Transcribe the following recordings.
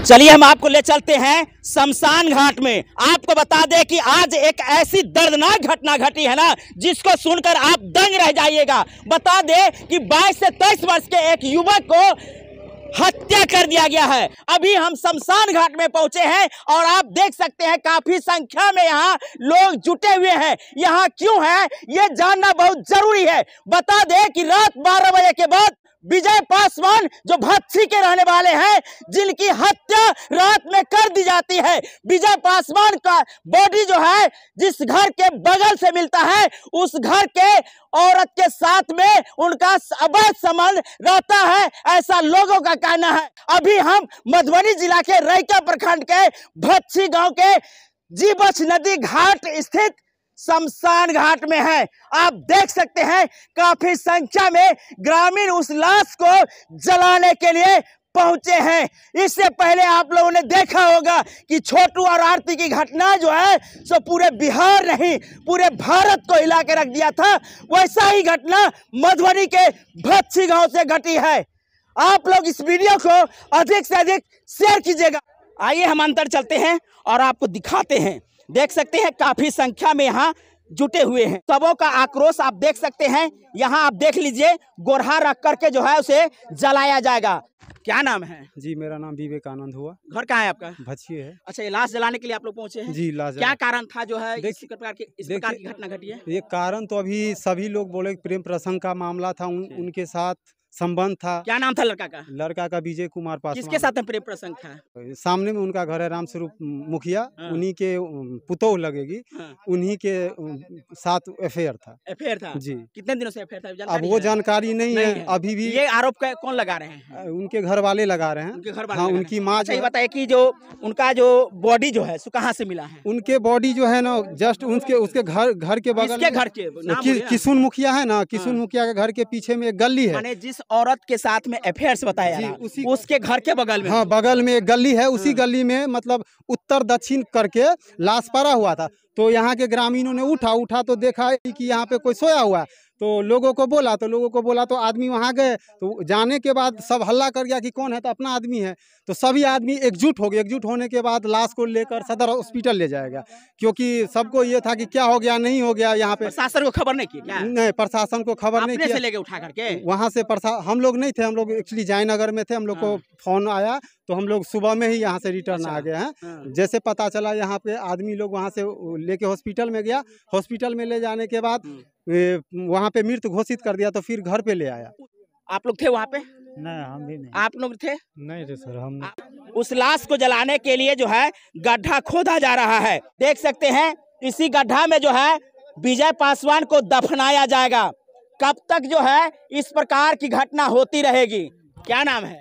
चलिए हम आपको ले चलते हैं शमशान घाट में। आपको बता दें कि आज एक ऐसी दर्दनाक घटना घटी है ना, जिसको सुनकर आप दंग रह जाइएगा। बता दें कि 22 से 23 वर्ष के एक युवक को हत्या कर दिया गया है। अभी हम शमशान घाट में पहुंचे हैं और आप देख सकते हैं काफी संख्या में यहाँ लोग जुटे हुए हैं। यहाँ क्यों है ये जानना बहुत जरूरी है। बता दें कि रात 12 बजे के बाद विजय पासवान जो भत्सी के रहने वाले हैं, जिनकी हत्या रात में कर दी जाती है। विजय पासवान का बॉडी जो है जिस घर के बगल से मिलता है, उस घर के औरत के साथ में उनका अवैध संबंध रहता है, ऐसा लोगों का कहना है। अभी हम मधुबनी जिला के रैका प्रखंड के भत्सी गांव के जीवछ नदी घाट स्थित शमशान घाट में है। आप देख सकते हैं काफी संख्या में ग्रामीण उस लाश को जलाने के लिए पहुंचे हैं। इससे पहले आप लोगों ने देखा होगा कि छोटू और आरती की घटना जो है सो पूरे बिहार नहीं पूरे भारत को हिला के रख दिया था। वैसा ही घटना मधुबनी के भत्सी गांव से घटी है। आप लोग इस वीडियो को अधिक से अधिक शेयर कीजिएगा। आइए हम अंदर चलते हैं और आपको दिखाते हैं। देख सकते हैं काफी संख्या में यहाँ जुटे हुए हैं। सबों का आक्रोश आप देख सकते हैं। यहाँ आप देख लीजिए गोरहा रख करके जो है उसे जलाया जाएगा। क्या नाम है? जी मेरा नाम विवेकानंद हुआ। घर कहाँ है आपका? भच्छी है। अच्छा, ये लाश जलाने के लिए आप लोग पहुंचे हैं? जी लाश। क्या कारण था जो है इस प्रकार की घटना घटी है? ये कारण तो अभी सभी लोग बोले प्रेम प्रसंग का मामला था, उनके साथ संबंध था। क्या नाम था लड़का का? लड़का का विजय कुमार पासवान। किसके साथ में प्रेम प्रसंग था? सामने में उनका घर है राम स्वरूप मुखिया, उन्हीं के पुतोह लगेगी, उन्हीं के साथ अफेयर था। अफेयर था जी। कितने दिनों से अफेयर था? अब वो जानकारी नहीं है अभी भी। ये आरोप कौन लगा रहे हैं? उनके घर वाले लगा रहे हैं। उनके घर वाले? हाँ, उनकी माँ। अच्छा, ये बताइए कि जो उनका जो बॉडी जो है कहाँ से मिला है? उनके बॉडी जो है ना जस्ट उसके घर के बगल के घर के किशुन मुखिया है ना, किशुन मुखिया के घर के पीछे में एक गली है। माने जिस औरत के साथ में अफेयर्स बताया उसके घर के बगल में। हाँ, बगल में एक गली है। उसी गली में मतलब उत्तर दक्षिण करके लाश पड़ा हुआ था। तो यहाँ के ग्रामीणों ने उठा तो देखा कि यहाँ पे कोई सोया हुआ है। तो लोगों को बोला तो आदमी वहाँ गए। तो जाने के बाद सब हल्ला कर गया कि कौन है, तो अपना आदमी है। तो सभी आदमी एकजुट हो गए। एकजुट होने के बाद लाश को लेकर सदर हॉस्पिटल ले जाया गया, क्योंकि सबको ये था कि क्या हो गया नहीं हो गया। यहाँ पे प्रशासन को खबर नहीं की क्या? नहीं, प्रशासन को खबर नहीं किया। लेके उठा करके वहाँ से हम लोग नहीं थे, हम लोग एक्चुअली जयनगर में थे। हम लोग को फोन आया तो हम लोग सुबह में ही यहाँ से रिटर्न आ गए हैं। जैसे पता चला यहाँ पे आदमी लोग वहाँ से लेके हॉस्पिटल में गया। हॉस्पिटल में ले जाने के बाद वहाँ पे मृत घोषित कर दिया, तो फिर घर पे ले आया। आप लोग थे वहाँ पे? नहीं, हम भी नहीं। आप लोग थे? नहीं थे सर, हम नहीं। उस लाश को जलाने के लिए जो है गड्ढा खोदा जा रहा है। देख सकते हैं इसी गड्ढा में जो है विजय पासवान को दफनाया जाएगा। कब तक जो है इस प्रकार की घटना होती रहेगी? क्या नाम है?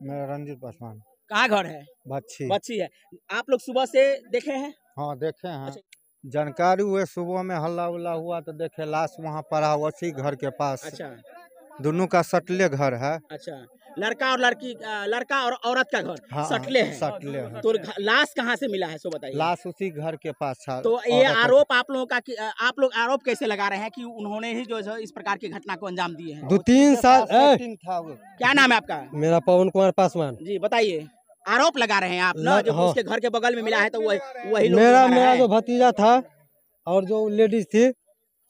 मेरा रंजीत पासवान। कहाँ घर है? भच्छी है। आप लोग सुबह से देखे हैं? हाँ, देखे हैं। अच्छा। जानकारी हुए सुबह में हल्ला उल्ला हुआ तो देखे लाश वहाँ पड़ा हुआ उसी घर के पास। अच्छा, दोनों का सटले घर है। अच्छा, लड़का और औरत का घर। हाँ, सटले है। सटले है। तो लाश कहाँ से मिला है सो बताइए। लाश उसी घर के पास था। तो ये आरोप आप लोगों का आप लोग आरोप कैसे लगा रहे हैं कि उन्होंने ही जो है इस प्रकार की घटना को अंजाम दिए हैं? 2-3 साल था। क्या नाम है आपका? मेरा पवन कुमार पासवान जी। बताइए, आरोप लगा रहे हैं आप ना, जो उसके घर के बगल में मिला है तो वही लोग। मेरा जो भतीजा था और जो लेडीज थी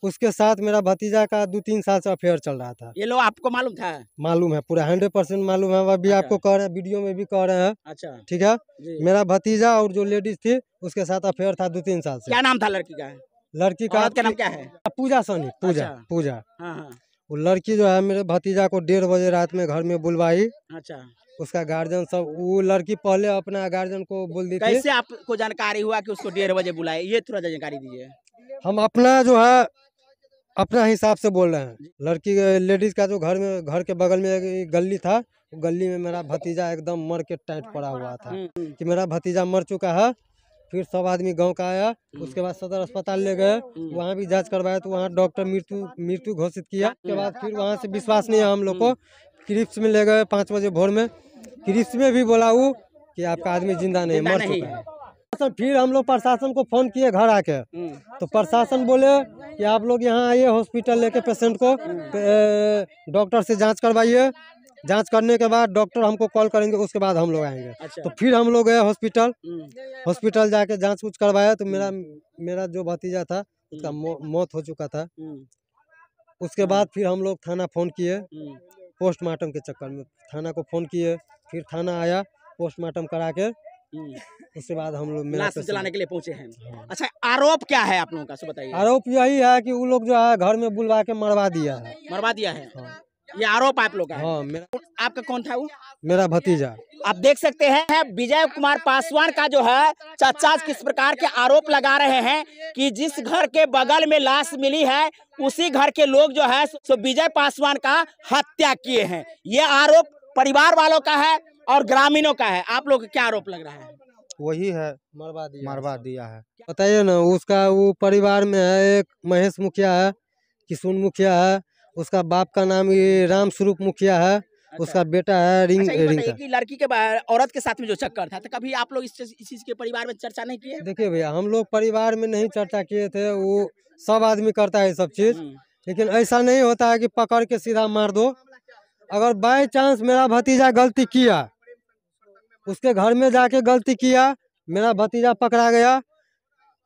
उसके साथ मेरा भतीजा का 2-3 साल से अफेयर चल रहा था। ये लोग आपको मालूम था? मालूम है, पूरा 100% मालूम है। अभी आपको कह रहे हैं, वीडियो में भी कह रहे हैं। अच्छा, ठीक है। मेरा भतीजा और जो लेडीज थी उसके साथ अफेयर था 2-3 साल से। क्या नाम था लड़की का? लड़की का नाम क्या है? पूजा सोनी। पूजा। हाँ। वो लड़की जो है मेरे भतीजा को 1:30 बजे रात में घर में बुलवाई। अच्छा। उसका गार्जियन सब, वो लड़की पहले अपना गार्जियन को बोल दी थी। कैसे आपको जानकारी हुआ कि उसको 1:30 बजे बुलाए? ये थोड़ा जानकारी दीजिए। हम अपना जो है अपना हिसाब से बोल रहे हैं। लड़की लेडीज का जो घर के बगल में एक गली था, गली में मेरा भतीजा एकदम मर के टाइट पड़ा हुआ था कि मेरा भतीजा मर चुका है। फिर सब आदमी गांव का आया। उसके बाद सदर अस्पताल ले गए, वहाँ भी जांच करवाया तो वहाँ डॉक्टर मृत्यु घोषित किया। उसके बाद फिर वहाँ से विश्वास नहीं है हम लोग को। क्रिप्स में ले गए 5 बजे भोर में। क्रिप्स में भी बोला वो कि आपका आदमी जिंदा नहीं, मर चुका है। फिर हम लोग प्रशासन को फोन किए घर आके, तो प्रशासन बोले कि आप लोग यहाँ आइए हॉस्पिटल लेके पेशेंट को डॉक्टर से जांच करवाइए। जांच करने के बाद डॉक्टर हमको कॉल करेंगे, उसके बाद हम लोग आएंगे। अच्छा। तो फिर हम लोग गए हॉस्पिटल, हॉस्पिटल जाके जांच कुछ करवाया तो मेरा जो भतीजा था उसका मौत हो चुका था। उसके बाद फिर हम लोग थाना फ़ोन किए, पोस्टमार्टम के चक्कर में थाना को फ़ोन किए, फिर थाना आया, पोस्टमार्टम करा के उसके बाद हम लोग लाश जलाने के लिए पहुंचे हैं। अच्छा, आरोप क्या है आप लोगों का, सो बताइए। आरोप यही है कि वो लोग जो है घर में बुलवा के मरवा दिया है। मरवा दिया है, ये आरोप आप लोग का है। हाँ, आपका कौन था वो? मेरा भतीजा। आप देख सकते हैं विजय कुमार पासवान का जो है चाचा किस प्रकार के आरोप लगा रहे हैं कि जिस घर के बगल में लाश मिली है उसी घर के लोग जो है सो विजय पासवान का हत्या किए हैं। ये आरोप परिवार वालों का है और ग्रामीणों का है। आप लोग को क्या आरोप लग रहा है? वही है, मरवा दिया है। बताइए ना, उसका वो परिवार में है, एक महेश मुखिया है, किशुन मुखिया है, उसका बाप का नाम ये राम स्वरूप मुखिया है। अच्छा। उसका बेटा है रिंग। अच्छा, ये बताइए कि लड़की के औरत के साथ में जो चक्कर था तो कभी आप लोग इस चीज के परिवार में चर्चा नहीं किए? देखिए भैया, हम लोग परिवार में नहीं चर्चा किए थे, वो सब आदमी करता है सब चीज, लेकिन ऐसा नहीं होता है कि पकड़ के सीधा मार दो। अगर बाय चांस मेरा भतीजा गलती किया, उसके घर में जाके गलती किया, मेरा भतीजा पकड़ा गया,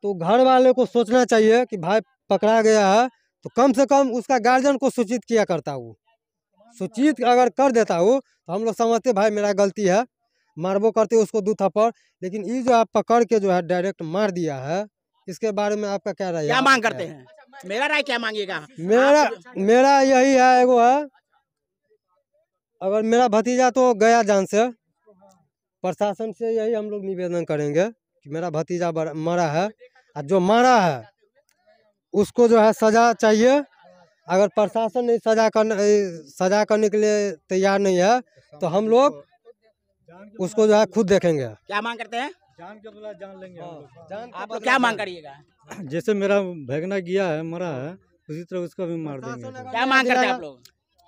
तो घर वाले को सोचना चाहिए कि भाई पकड़ा गया है तो कम से कम उसका गार्जियन को सूचित किया करता। वो सूचित अगर कर देता हो तो हम लोग समझते भाई मेरा गलती है, मारबो करते उसको 2 थप्पड़। लेकिन ये जो आप पकड़ के जो है डायरेक्ट मार दिया है, इसके बारे में आपका क्या राय है? क्या मांग करते हैं? मेरा राय क्या मांगिएगा? मेरा यही है, एगो है, अगर मेरा भतीजा तो गया जान से, प्रशासन से यही हम लोग निवेदन करेंगे कि मेरा भतीजा मरा है और जो मारा है उसको जो है सजा चाहिए। अगर प्रशासन नहीं सजा करने के लिए तैयार नहीं है तो हम लोग उसको जो है खुद देखेंगे। क्या मांग करते हैं? जान के बदला जान लेंगे हम लोग। आप लोग क्या मांग करिएगा? जैसे मेरा भगना गया है, मरा है, उसी तरह उसको भी मार देंगे। क्या मांग करते हैं आप लोग?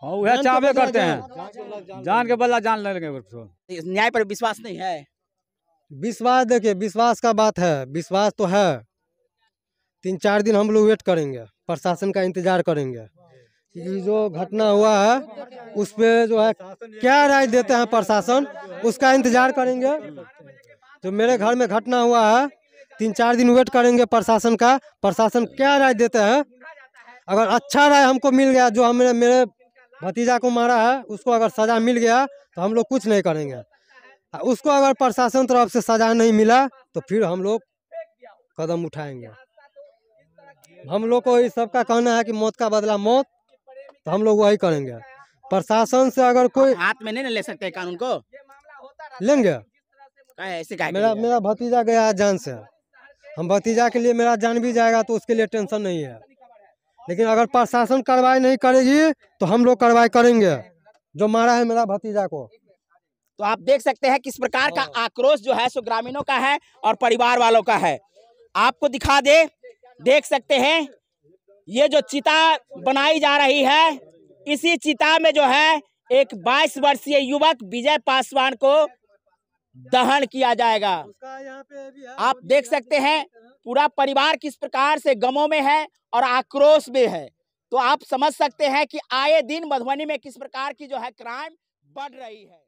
हाँ, वह चाहबे करते हैं, जान के बदला जान लेंगे। न्याय पर विश्वास नहीं है? विश्वास, देखिए विश्वास का बात है, विश्वास तो है। 3-4 दिन हम लोग वेट करेंगे, प्रशासन का इंतजार करेंगे कि जो घटना हुआ है उस पे जो है क्या राय देते हैं प्रशासन, उसका इंतजार करेंगे। जो मेरे घर में घटना हुआ है 3-4 दिन वेट करेंगे प्रशासन का, प्रशासन क्या राय देते हैं। अगर अच्छा राय हमको मिल गया, जो हमने मेरे भतीजा को मारा है उसको अगर सजा मिल गया तो हम लोग कुछ नहीं करेंगे। उसको अगर प्रशासन तरफ से सजा नहीं मिला तो फिर हम लोग कदम उठाएंगे। हम लोग को इस सब का कहना है कि मौत का बदला मौत, तो हम लोग वही करेंगे। प्रशासन से अगर कोई हाथ में नहीं ले सकते कानून को? लेंगे। ऐसे मेरा भतीजा गया जान से, हम भतीजा के लिए मेरा जान भी जाएगा तो उसके लिए टेंशन नहीं है। लेकिन अगर प्रशासन कार्रवाई नहीं करेगी तो हम लोग कार्रवाई करेंगे जो मारा है मेरा भतीजा को। तो आप देख सकते हैं किस प्रकार का आक्रोश जो है सो ग्रामीणों का है और परिवार वालों का है। आपको दिखा दे, देख सकते हैं ये जो चिता बनाई जा रही है, इसी चिता में जो है एक 22 वर्षीय युवक विजय पासवान को दहन किया जाएगा। आप देख सकते हैं पूरा परिवार किस प्रकार से गमों में है और आक्रोश में है। तो आप समझ सकते हैं कि आए दिन मधुबनी में किस प्रकार की जो है क्राइम बढ़ रही है।